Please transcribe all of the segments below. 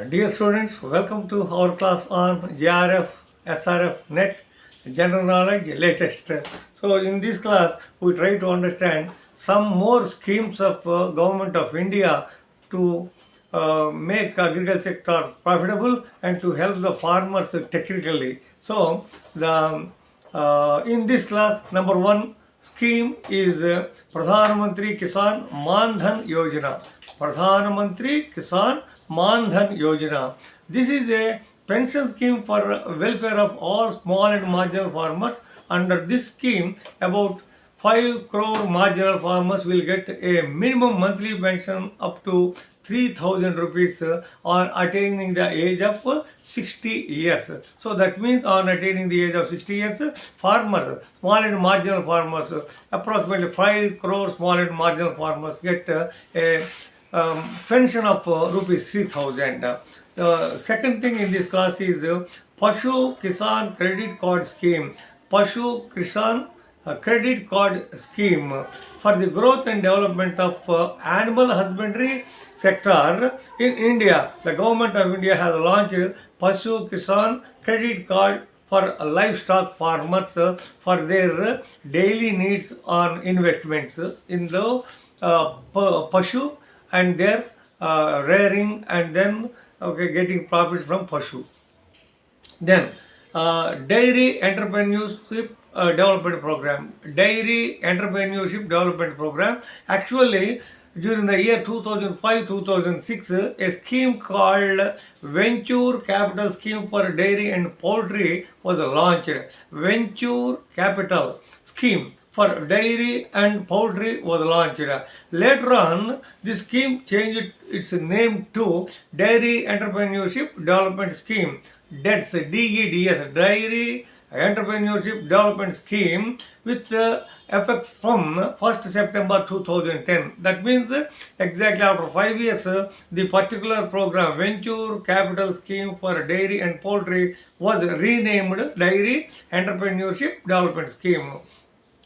Dear students, welcome to our class on JRF, SRF, Net, General Knowledge, latest. So in this class, we try to understand some more schemes of Government of India to make agriculture sector profitable and to help the farmers technically. So in this class, number one scheme is Pradhan Mantri Kisan Man Dhan Yojana. Pradhan Mantri Kisan Man Dhan Yojana. This is a pension scheme for welfare of all small and marginal farmers. Under this scheme, about 5 crore marginal farmers will get a minimum monthly pension up to 3,000 rupees on attaining the age of 60 years. So that means on attaining the age of 60 years, farmers, small and marginal farmers, approximately 5 crore small and marginal farmers get a pension of rupees 3,000. The second thing in this class is Pashu Kisan Credit Card Scheme. Pashu Kisan Credit Card Scheme for the growth and development of animal husbandry sector in India. The government of India has launched Pashu Kisan Credit Card for livestock farmers for their daily needs on investments in the Pashu and their rearing and then getting profits from Pashu. Then Dairy Entrepreneurship Development Program. Dairy Entrepreneurship Development Program. Actually, during the year 2005-2006, a scheme called Venture Capital Scheme for Dairy and Poultry was launched. Venture Capital Scheme for Dairy and Poultry was launched. Later on, this scheme changed its name to Dairy Entrepreneurship Development Scheme. That's DEDS, Dairy Entrepreneurship Development Scheme, with effect from 1st September 2010. That means exactly after 5 years, the particular program, Venture Capital Scheme for Dairy and Poultry, was renamed Dairy Entrepreneurship Development Scheme.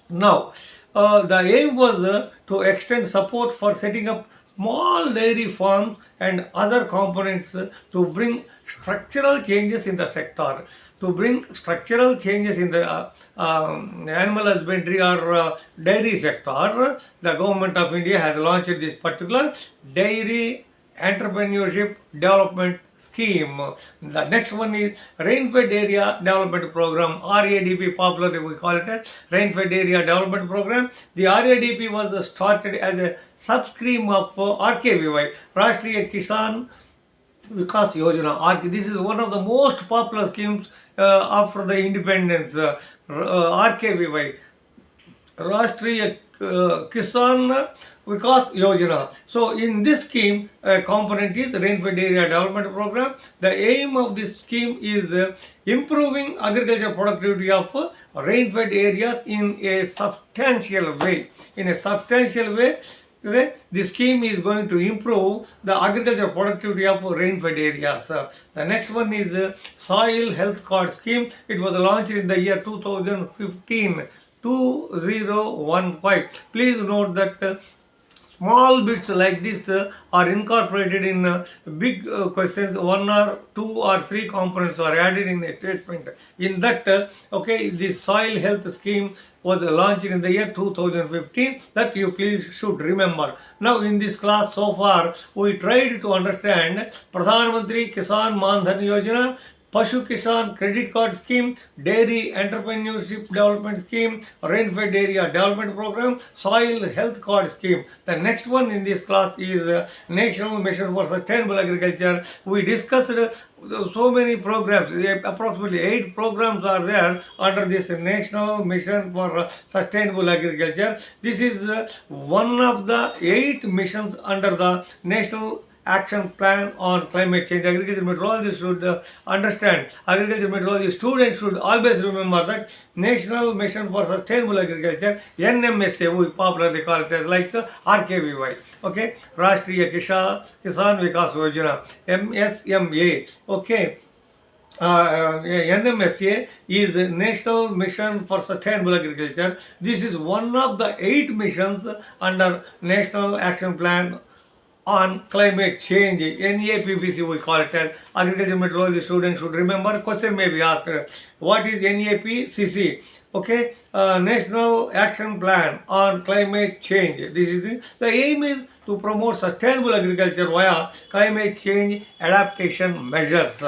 Now, the aim was to extend support for setting up small dairy farms and other components to bring structural changes in the sector. To bring structural changes in the animal husbandry or dairy sector, the government of India has launched this particular Dairy Entrepreneurship Development Scheme. The next one is Rainfed Area Development Program, RADP, popularly we call it as Rainfed Area Development Program. The RADP was started as a sub-scheme of RKVY, Rashtriya Kisan Vikas Yojana. This is one of the most popular schemes after the independence. RKVY, Rashtriya Kisan Vikas Yojana. So in this scheme, a component is the Rainfed Area Development Program. The aim of this scheme is improving agricultural productivity of rainfed areas in a substantial way. In a substantial way, the scheme is going to improve the agricultural productivity of rainfed areas. The next one is Soil Health Card Scheme. It was launched in the year 2015. 2015. Please note that small bits like this are incorporated in big questions. 1 or 2 or 3 components are added in a statement. In that, the soil health scheme was launched in the year 2015. That you please should remember. Now in this class so far, we tried to understand Pradhan Mantri Kisan Man Dhan Yojana, Pashu Kisan Credit Card Scheme, Dairy Entrepreneurship Development Scheme, Rainfed Area Development Program, Soil Health Card Scheme. The next one in this class is National Mission for Sustainable Agriculture. We discussed so many programs, approximately 8 programs are there under this National Mission for Sustainable Agriculture. This is one of the 8 missions under the National Action Plan on Climate Change. Agriculture meteorologists should understand. Agriculture meteorology students should always remember that National Mission for Sustainable Agriculture, NMSA, we popularly call it as like RKVY. Okay, Rashtriya Kisan Vikas Yojana, MSMA. Okay. NMSA is National Mission for Sustainable Agriculture. This is one of the 8 missions under National Action Plan on climate change. NAPBC we call it as agriculture meteorology. Students should remember. Question may be asked. What is NAPCC? Okay, National Action Plan on Climate Change. This is the aim is to promote sustainable agriculture via climate change adaptation measures.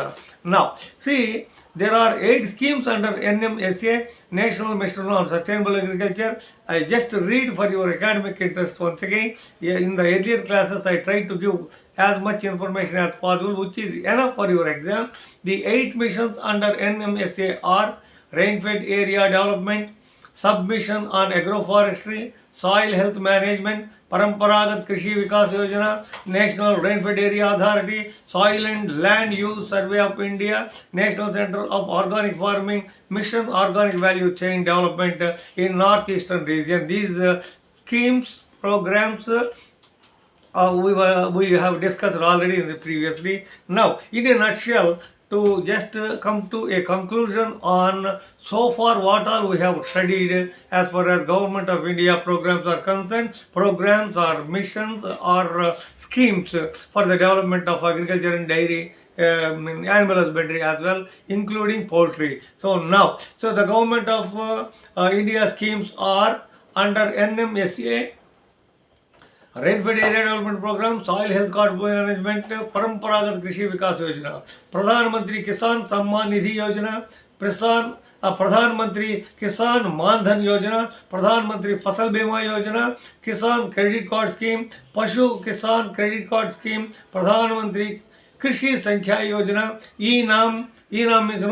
Now, see, there are 8 schemes under NM.Sc, National Mission on Sustainable Agriculture. I just read for your academic interest once again. In the earlier classes, I tried to give as much information as possible, which is enough for your exam. The 8 missions under NM.Sc are rainfed area development, submission on agroforestry, soil health management, Paramparagat Krishi Vikas Yojana, National Rainfed Area Authority, Soil and Land Use Survey of India, National Center of Organic Farming, Mission Organic Value Chain Development in Northeastern region. These schemes, programs, we have discussed already in the previously. Now, in a nutshell, to just come to a conclusion on so far what all we have studied as far as Government of India programs are concerned, programs or missions or schemes for the development of agriculture and dairy, animal husbandry as well, including poultry. So now, so the Government of India schemes are under NM.Sc, Rainfed Area Development Program, Soil Health Card Management, Paramparagat Krishi Vikas Yojana, Pradhan Mantri Kisan Samman Nidhi Yojana, Pradhan Mantri Kisan Mandhan Yojana, Pradhan Mantri Fasal Bima Yojana, Kisan Credit Card Scheme, Pashu Kisan Credit Card Scheme, Pradhan Mantri Krishi Sanchai Yojana, E-NAM means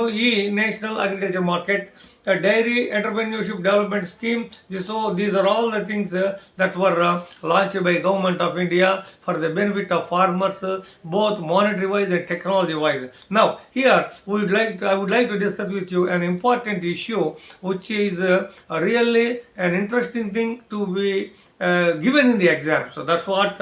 National Agriculture Market, Dairy Entrepreneurship Development Scheme. So these are all the things that were launched by Government of India for the benefit of farmers, both monetary wise and technology wise. Now here I would like to discuss with you an important issue, which is really an interesting thing to be given in the exam. So that's what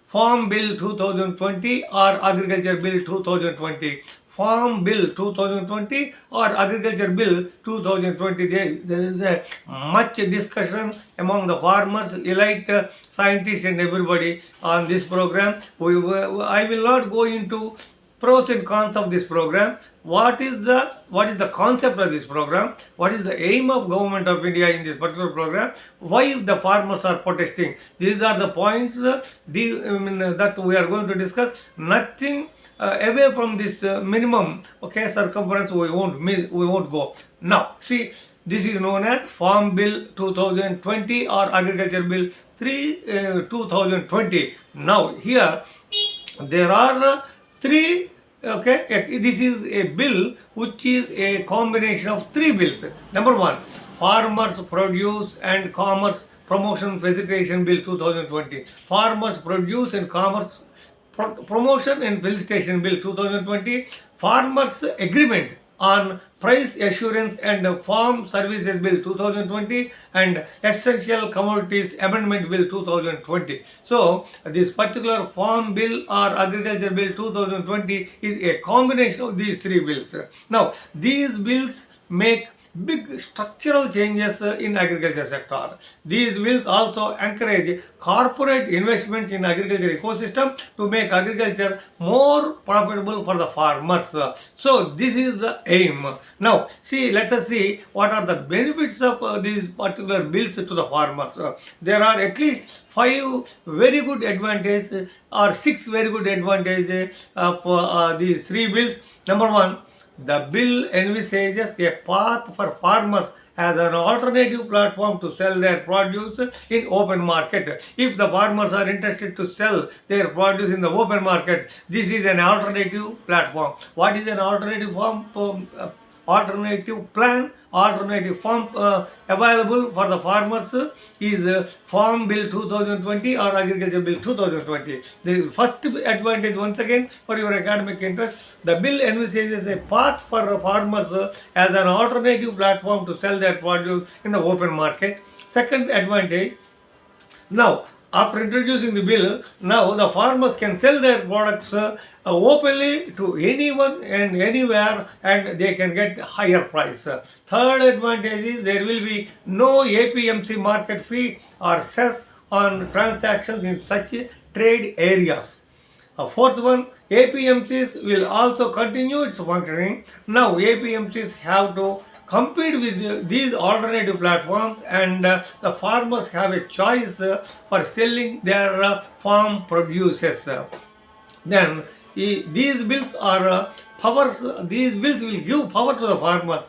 Farm Bill 2020 or Agriculture Bill 2020. Farm Bill 2020 or Agriculture Bill 2020. There is a much discussion among the farmers, elite scientists and everybody on this program. I will not go into pros and cons of this program. What is the concept of this program? What is the aim of Government of India in this particular program? Why the farmers are protesting? These are the points that we are going to discuss. Nothing away from this minimum circumference we won't go. Now see, this is known as Farm Bill 2020 or Agriculture Bill 2020. Now here there are 3. This is a bill which is a combination of 3 bills. Number 1, Farmers Produce and Commerce Promotion Facilitation Bill 2020. Farmers Produce and Commerce Promotion and Felicitation Bill 2020, Farmers Agreement on Price Assurance and Farm Services Bill 2020, and Essential Commodities Amendment Bill 2020. So this particular Farm Bill or Agriculture Bill 2020 is a combination of these 3 bills. Now these bills make big structural changes in agriculture sector. These bills also encourage corporate investments in agriculture ecosystem to make agriculture more profitable for the farmers. So this is the aim. Now see, let us see what are the benefits of these particular bills to the farmers. There are at least 5 very good advantages or 6 very good advantages of these 3 bills. Number 1, the bill envisages a path for farmers as an alternative platform to sell their produce in open market. If the farmers are interested to sell their produce in the open market, this is an alternative platform. What is an alternative form? Alternative plan, alternative form available for the farmers is Farm Bill 2020 or Agriculture Bill 2020. The first advantage, once again for your academic interest, the bill envisages a path for farmers as an alternative platform to sell their produce in the open market. Second advantage, now after introducing the bill, now the farmers can sell their products openly to anyone and anywhere, and they can get higher price. Third advantage is there will be no APMC market fee or cess on transactions in such trade areas. Fourth one, APMCs will also continue its functioning. Now APMCs have to compete with these alternative platforms, and the farmers have a choice for selling their farm produces. Then these bills are powers. These bills will give power to the farmers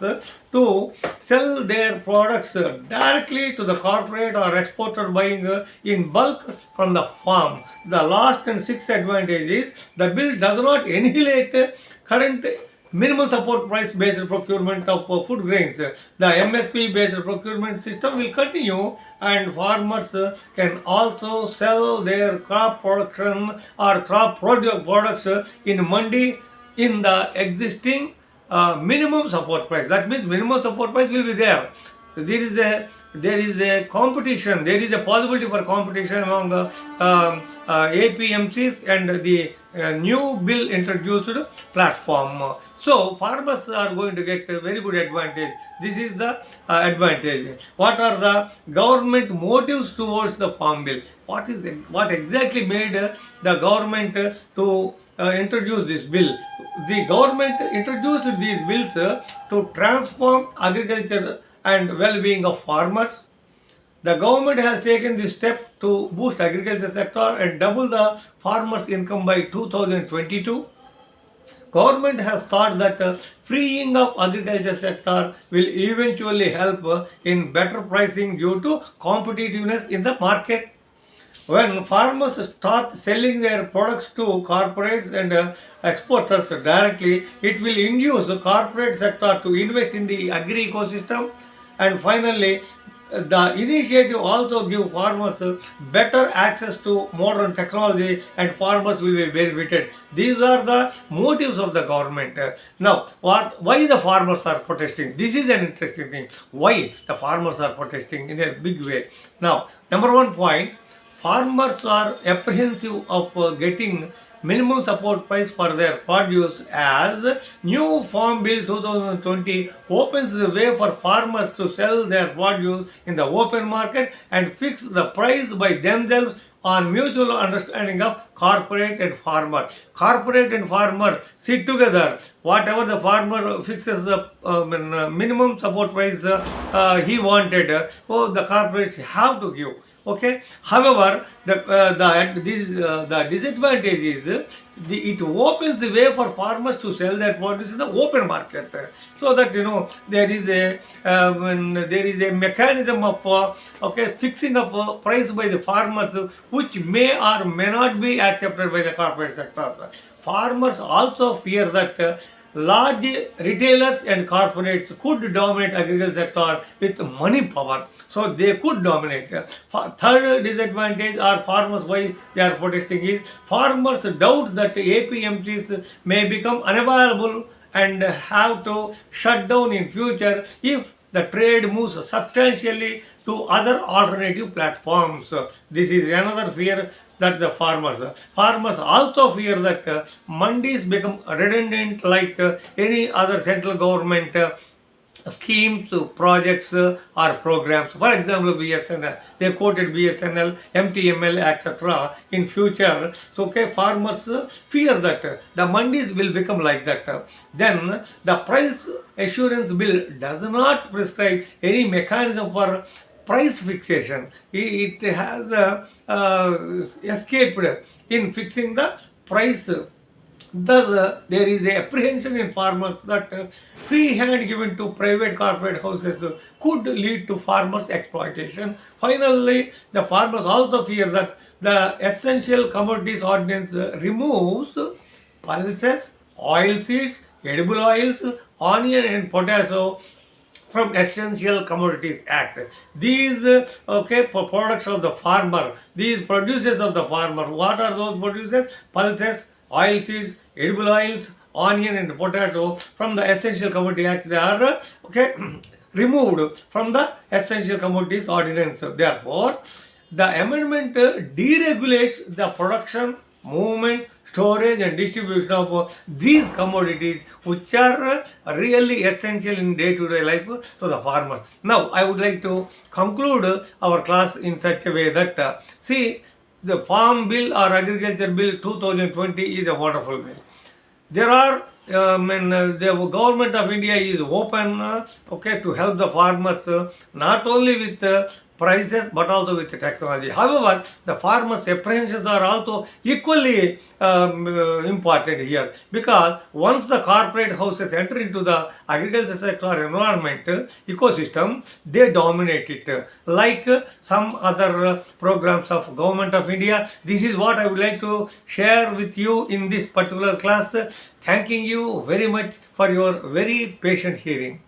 to sell their products directly to the corporate or exporter buying in bulk from the farm. The last and sixth advantage is the bill does not annihilate current minimum support price based procurement of food grains. The MSP based procurement system will continue, and farmers can also sell their crop production or crop products in mandi in the existing minimum support price. That means minimum support price will be there. There is a competition. There is a possibility for competition among APMCs and the new bill introduced platform. So farmers are going to get a very good advantage. This is the advantage. What are the government motives towards the farm bill? What exactly made the government to introduce this bill? The government introduced these bills to transform agriculture and well-being of farmers. The government has taken this step to boost agriculture sector and double the farmers' income by 2022. Government has thought that freeing of agriculture sector will eventually help in better pricing due to competitiveness in the market. When farmers start selling their products to corporates and exporters directly, it will induce the corporate sector to invest in the agri ecosystem. And finally, the initiative also give farmers better access to modern technology, and farmers will be benefited. These are the motives of the government. Now, why the farmers are protesting? This is an interesting thing. Why the farmers are protesting in a big way? Now, number one point, farmers are apprehensive of getting minimum support price for their produce, as new Farm Bill 2020 opens the way for farmers to sell their produce in the open market and fix the price by themselves on mutual understanding of corporate and farmer. Corporate and farmer sit together. Whatever the farmer fixes the minimum support price he wanted, the corporates have to give. Okay. However, the disadvantage is it opens the way for farmers to sell their produce in the open market, so that there is a mechanism of fixing of price by the farmers, which may or may not be accepted by the corporate sectors. Farmers also fear that large retailers and corporates could dominate agriculture sector with money power. So they could dominate. Third disadvantage are farmers, why they are protesting, is farmers doubt that APMCs may become unavailable and have to shut down in future if the trade moves substantially to other alternative platforms. This is another fear that the farmers also fear that mandis become redundant like any other central government schemes, projects or programs. For example, BSNL, they quoted BSNL, MTML, etc. in future. So, farmers fear that the mandis will become like that. Then the price assurance bill does not prescribe any mechanism for price fixation. It has escaped in fixing the price. Thus, there is a apprehension in farmers that free hand given to private corporate houses could lead to farmers' exploitation. Finally, the farmers also fear that the Essential Commodities Ordinance removes pulses, oil seeds, edible oils, onion and potato from Essential Commodities Act. These products of the farmer, these produces of the farmer. What are those produces? Pulses, oil seeds, edible oils, onion and potato from the Essential Commodity Act. They are removed from the Essential Commodities Ordinance. Therefore, the amendment deregulates the production, movement, storage and distribution of these commodities, which are really essential in day-to-day life to the farmer. Now, I would like to conclude our class in such a way that, the Farm Bill or Agriculture Bill 2020 is a wonderful bill. There are, the government of India is open, okay, to help the farmers, not only with prices but also with technology. However, the farmers' apprehensions are also equally important here, because once the corporate houses enter into the agriculture sector or environment ecosystem, they dominate it, like some other programs of government of India. This is what I would like to share with you in this particular class. Thanking you very much for your very patient hearing.